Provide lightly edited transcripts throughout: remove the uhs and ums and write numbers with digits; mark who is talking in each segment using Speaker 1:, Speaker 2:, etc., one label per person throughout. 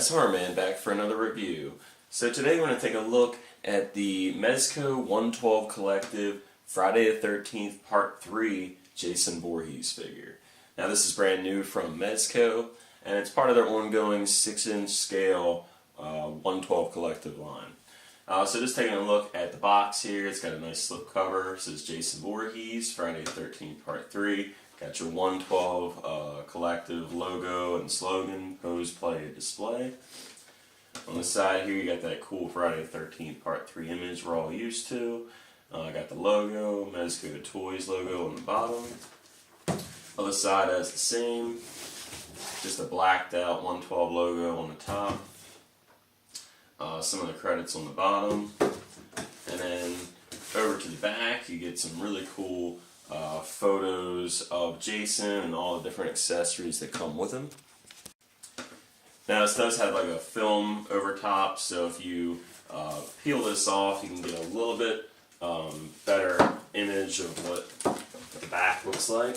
Speaker 1: guys, Horrorman back for another review. So today we're going to take a look at the Mezco 112 Collective Friday the 13th Part 3 Jason Voorhees figure. Now this is brand new from Mezco, and it's part of their ongoing 6-inch scale 112 Collective line. So just taking a look at the box here, it's got a nice slip cover. It says Jason Voorhees, Friday the 13th Part 3. Got your 112 Collective logo and slogan, pose, play, display. On the side here you got that cool Friday the 13th Part 3 image we're all used to. Got the logo, Mezco Toys logo on the bottom. Other side has the same, just a blacked out 112 logo on the top. Some of the credits on the bottom. And then over to the back you get some really cool photos of Jason and all the different accessories that come with him. Now this does have like a film over top, so if you peel this off you can get a little bit better image of what the back looks like.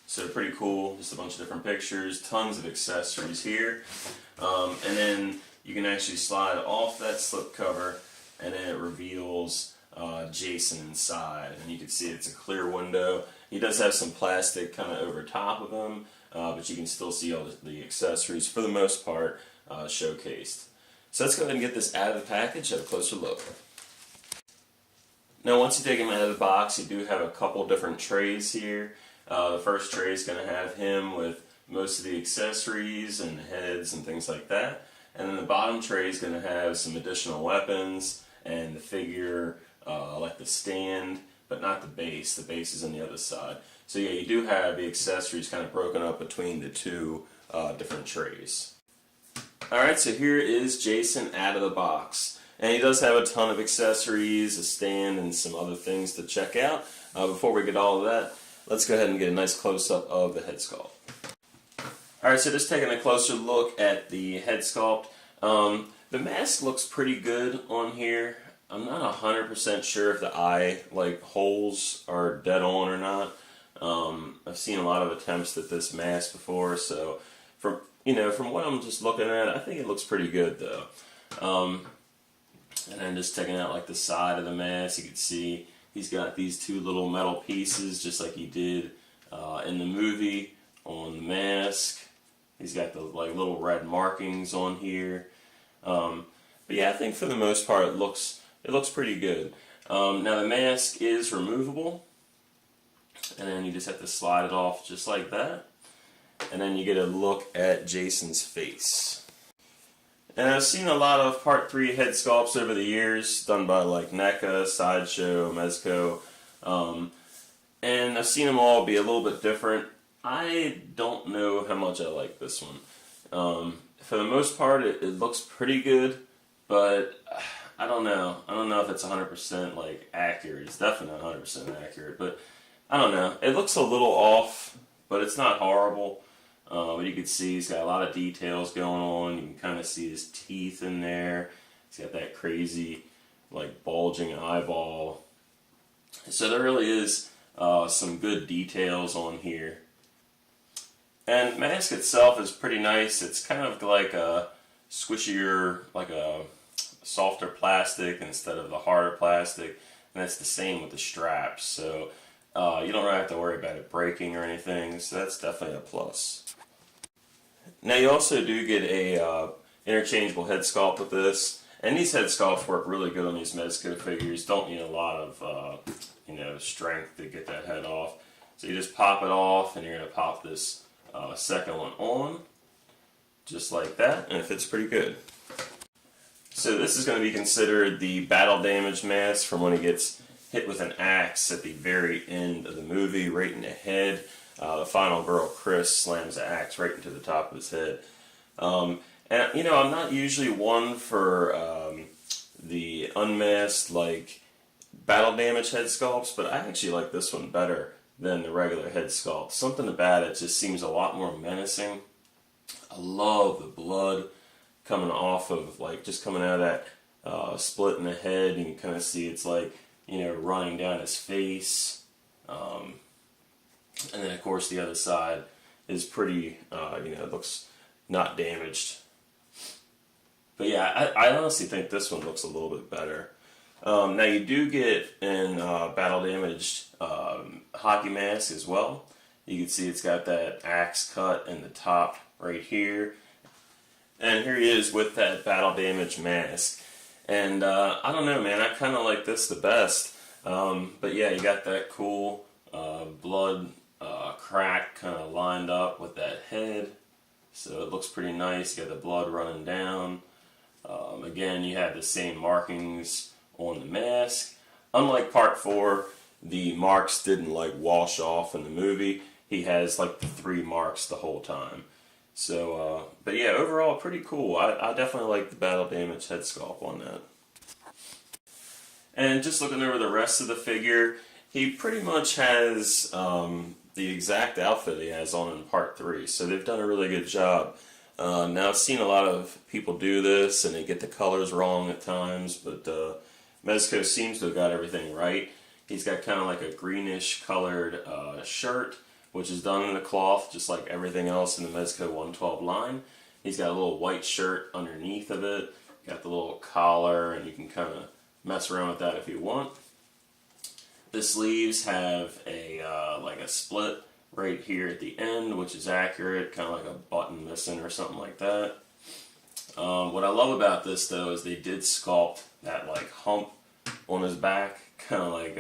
Speaker 1: So pretty cool, just a bunch of different pictures, tons of accessories here. And then you can actually slide off that slip cover and then it reveals Jason inside, and you can see it's a clear window. He does have some plastic kind of over top of him, but you can still see all the accessories for the most part showcased. So let's go ahead and get this out of the package, have a closer look. Now once you take him out of the box, you do have a couple different trays here. The first tray is going to have him with most of the accessories and heads and things like that, and then the bottom tray is going to have some additional weapons and the figure, like the stand, but not the base. The base is on the other side. So yeah, you do have the accessories kind of broken up between the two different trays. Alright, so here is Jason out of the box. And he does have a ton of accessories, a stand, and some other things to check out. Before we get all of that, let's go ahead and get a nice close-up of the head sculpt. Alright, so just taking a closer look at the head sculpt. The mask looks pretty good on here. I'm not 100% sure if the eye holes are dead on or not. I've seen a lot of attempts at this mask before, so from what I'm just looking at, I think it looks pretty good though. And then just taking out the side of the mask, you can see he's got these two little metal pieces just like he did in the movie on the mask. He's got the little red markings on here. But yeah, I think for the most part it looks pretty good. Now the mask is removable, and then you just have to slide it off just like that, and then you get a look at Jason's face. And I've seen a lot of Part 3 head sculpts over the years done by NECA, Sideshow, Mezco, and I've seen them all be a little bit different. I don't know how much I like this one. For the most part it looks pretty good, but I don't know. I don't know if it's 100% accurate. It's definitely not 100% accurate, but I don't know. It looks a little off, but it's not horrible. But you can see he's got a lot of details going on. You can kind of see his teeth in there. He's got that crazy bulging eyeball. So there really is some good details on here. And the mask itself is pretty nice. It's kind of like a squishier, a softer plastic instead of the harder plastic, and it's the same with the straps, so you don't really have to worry about it breaking or anything, so that's definitely a plus. Now you also do get a interchangeable head sculpt with this, and these head sculpts work really good on these Mezco figures. Don't need a lot of strength to get that head off, so you just pop it off and you're going to pop this second one on just like that, and it fits pretty good. So this is going to be considered the battle damage mask from when he gets hit with an axe at the very end of the movie, right in the head. The final girl, Chris, slams the axe right into the top of his head. And I'm not usually one for the unmasked battle damage head sculpts, but I actually like this one better than the regular head sculpt. Something about it just seems a lot more menacing. I love the blood coming off of, just coming out of that split in the head. You can kind of see it's running down his face. And then of course the other side is pretty, it looks not damaged. But yeah, I honestly think this one looks a little bit better. Now you do get in battle damaged hockey mask as well. You can see it's got that axe cut in the top right here. And here he is with that battle damaged mask. And I don't know, man, I kind of like this the best. But yeah, you got that cool blood crack kind of lined up with that head. So it looks pretty nice. You got the blood running down. Again, you have the same markings on the mask. Unlike part 4, the marks didn't like wash off in the movie. He has like the 3 marks the whole time. So, but yeah, overall pretty cool. I definitely like the battle damage head sculpt on that. And just looking over the rest of the figure, he pretty much has the exact outfit he has on in part 3. So they've done a really good job. Now I've seen a lot of people do this and they get the colors wrong at times, but Mezco seems to have got everything right. He's got kind of like a greenish colored shirt, which is done in the cloth, just like everything else in the Mezco 112 line. He's got a little white shirt underneath of it, got the little collar, and you can kind of mess around with that if you want. The sleeves have a like a split right here at the end, which is accurate, kind of like a button missing or something like that. What I love about this though is they did sculpt that like hump on his back, kind of like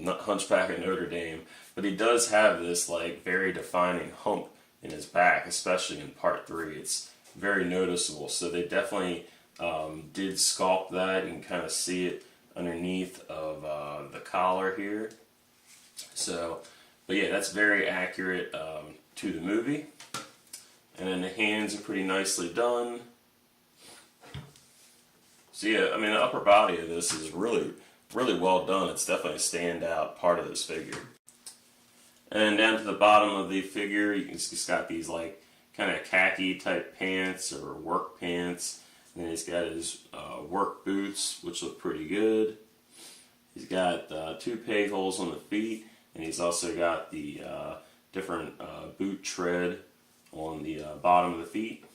Speaker 1: not Hunchback of Notre Dame, but he does have this like very defining hump in his back, especially in part 3. It's very noticeable. So they definitely did sculpt that. You can kind of see it underneath of the collar here. So, but yeah, that's very accurate to the movie. And then the hands are pretty nicely done. So yeah, I mean the upper body of this is really well done. It's definitely a standout part of this figure. And down to the bottom of the figure, you can just got these like kind of khaki type pants or work pants. And then he's got his work boots, which look pretty good. He's got 2 peg holes on the feet, and he's also got the different boot tread on the bottom of the feet.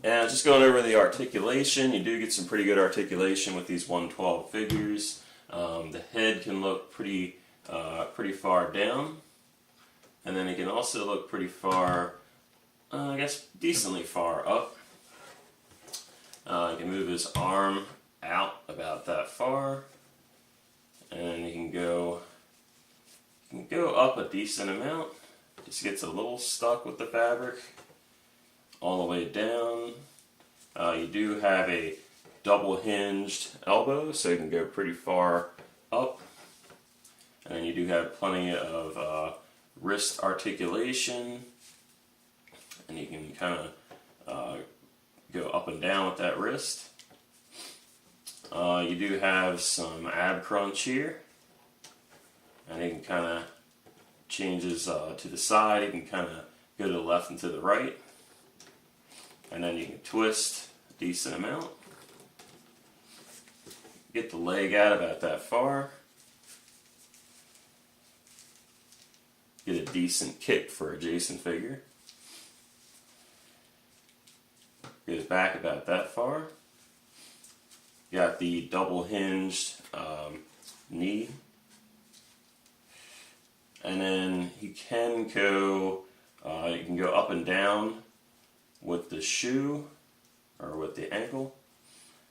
Speaker 1: And just going over the articulation, you do get some pretty good articulation with these 112 figures. The head can look pretty far down, and then it can also look pretty far, I guess decently far up. You can move his arm out about that far, and you can go up a decent amount. Just gets a little stuck with the fabric all the way down. You do have a double hinged elbow, so you can go pretty far up. And then you do have plenty of wrist articulation, and you can kind of go up and down with that wrist. You do have some ab crunch here, and you can kind of changes to the side. You can kind of go to the left and to the right, and then you can twist a decent amount. Get the leg out about that far. Get a decent kick for a Jason figure. Get his back about that far. Got the double hinged knee. And then he can go, you can go up and down with the shoe or with the ankle.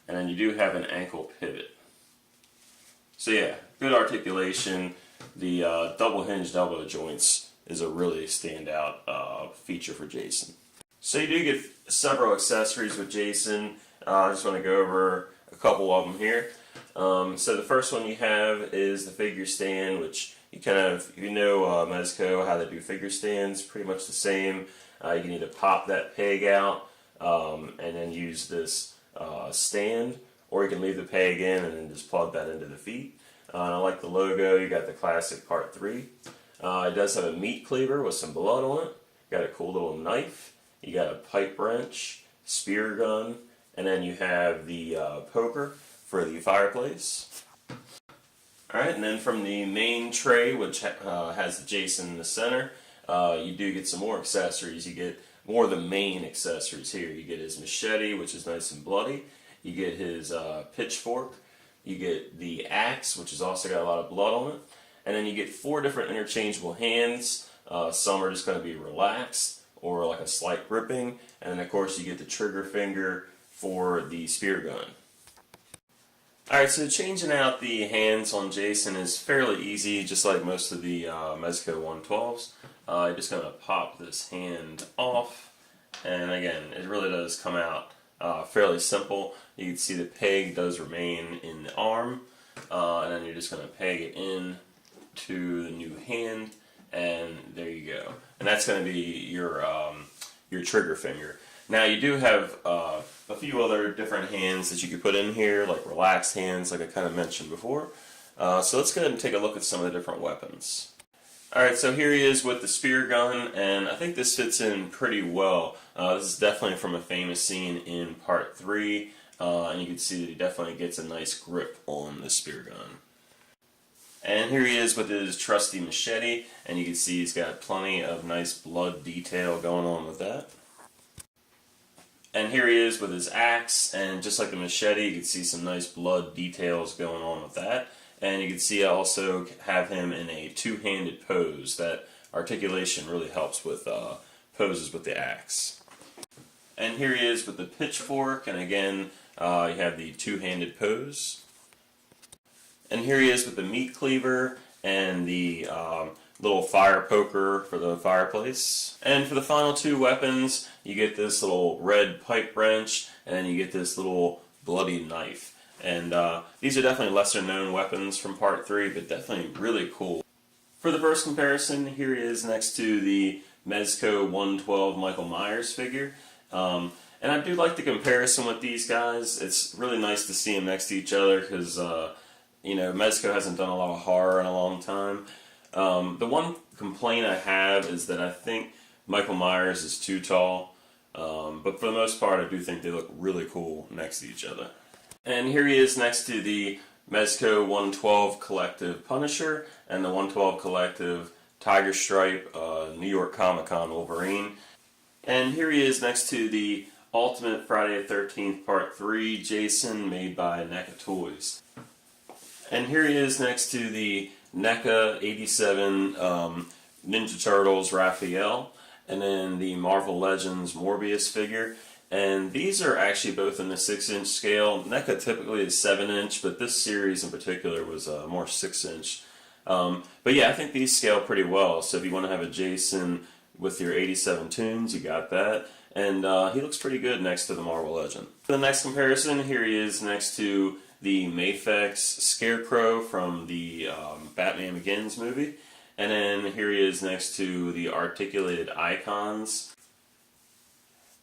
Speaker 1: And then you do have an ankle pivot. So yeah, good articulation. The double hinged elbow joints is a really standout feature for Jason. So you do get several accessories with Jason. I just want to go over a couple of them here. So the first one you have is the figure stand, which you kind of, if you know Mezco, how they do figure stands, pretty much the same. You can either pop that peg out and then use this stand, or you can leave the peg in and then just plug that into the feet. I like the logo. You got the classic Part 3. It does have a meat cleaver with some blood on it. Got a cool little knife. You got a pipe wrench, spear gun, and then you have the poker for the fireplace. Alright, and then from the main tray, which has the Jason in the center, you do get some more accessories. You get more of the main accessories here. You get his machete, which is nice and bloody. You get his pitchfork. You get the axe, which has also got a lot of blood on it. And then you get 4 different interchangeable hands. Some are just going to be relaxed or like a slight gripping. And then of course you get the trigger finger for the spear gun. Alright, so changing out the hands on Jason is fairly easy, just like most of the Mezco 112s. You're just going to pop this hand off, and again, it really does come out fairly simple. You can see the peg does remain in the arm, and then you're just going to peg it in to the new hand, and there you go. And that's going to be your trigger finger. Now you do have a few other different hands that you could put in here, like relaxed hands, like I kind of mentioned before. So let's go ahead and take a look at some of the different weapons. Alright, so here he is with the spear gun, and I think this fits in pretty well. This is definitely from a famous scene in part 3, and you can see that he definitely gets a nice grip on the spear gun. And here he is with his trusty machete, and you can see he's got plenty of nice blood detail going on with that. And here he is with his axe, and just like the machete, you can see some nice blood details going on with that. And you can see I also have him in a two-handed pose. That articulation really helps with poses with the axe. And here he is with the pitchfork, and again, you have the two-handed pose. And here he is with the meat cleaver and the little fire poker for the fireplace. And for the final 2 weapons, you get this little red pipe wrench, and then you get this little bloody knife. And these are definitely lesser known weapons from part 3, but definitely really cool. For the first comparison, here he is next to the Mezco 112 Michael Myers figure. And I do like the comparison with these guys. It's really nice to see them next to each other because you know, Mezco hasn't done a lot of horror in a long time. The one complaint I have is that I think Michael Myers is too tall, but for the most part I do think they look really cool next to each other. And here he is next to the Mezco 112 Collective Punisher and the 112 Collective Tiger Stripe New York Comic Con Wolverine. And here he is next to the Ultimate Friday the 13th Part 3 Jason made by NECA Toys. And here he is next to the NECA 87 Ninja Turtles Raphael, and then the Marvel Legends Morbius figure. And these are actually both in the 6-inch scale. NECA typically is 7-inch, but this series in particular was more 6-inch. But yeah, I think these scale pretty well. So if you want to have a Jason with your 87 tunes, you got that. And he looks pretty good next to the Marvel Legend. For the next comparison, here he is next to the Mafex Scarecrow from the Batman Begins movie. And then here he is next to the Articulated Icons.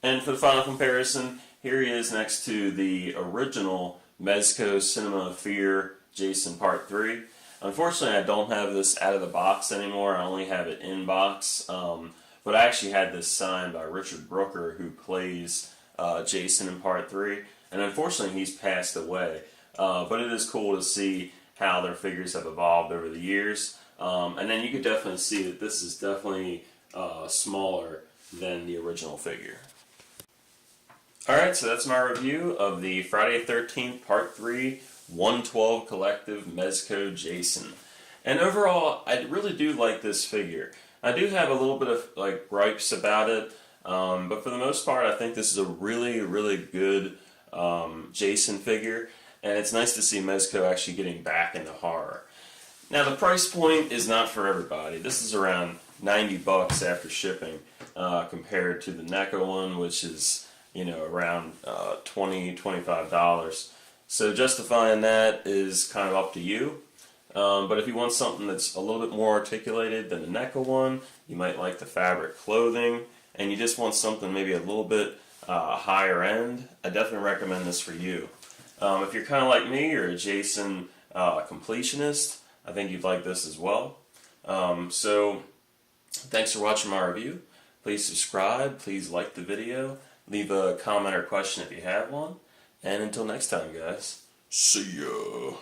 Speaker 1: And for the final comparison, here he is next to the original Mezco Cinema of Fear Jason Part 3. Unfortunately, I don't have this out of the box anymore. I only have it in box. But I actually had this signed by Richard Brooker, who plays Jason in Part 3. And unfortunately, he's passed away. But it is cool to see how their figures have evolved over the years. And then you can definitely see that this is definitely smaller than the original figure. Alright, so that's my review of the Friday the 13th Part 3 112 Collective Mezco Jason. And overall, I really do like this figure. I do have a little bit of like gripes about it, but for the most part, I think this is a really, really good Jason figure. And it's nice to see Mezco actually getting back into horror. Now the price point is not for everybody. This is around $90 after shipping, compared to the NECA one, which is, you know, around $20, $25. So justifying that is kind of up to you. But if you want something that's a little bit more articulated than the NECA one, you might like the fabric clothing, and you just want something maybe a little bit higher end, I definitely recommend this for you. If you're kind of like me, you're a Jason completionist, I think you'd like this as well. So thanks for watching my review. Please subscribe, please like the video, leave a comment or question if you have one, and until next time guys, see ya!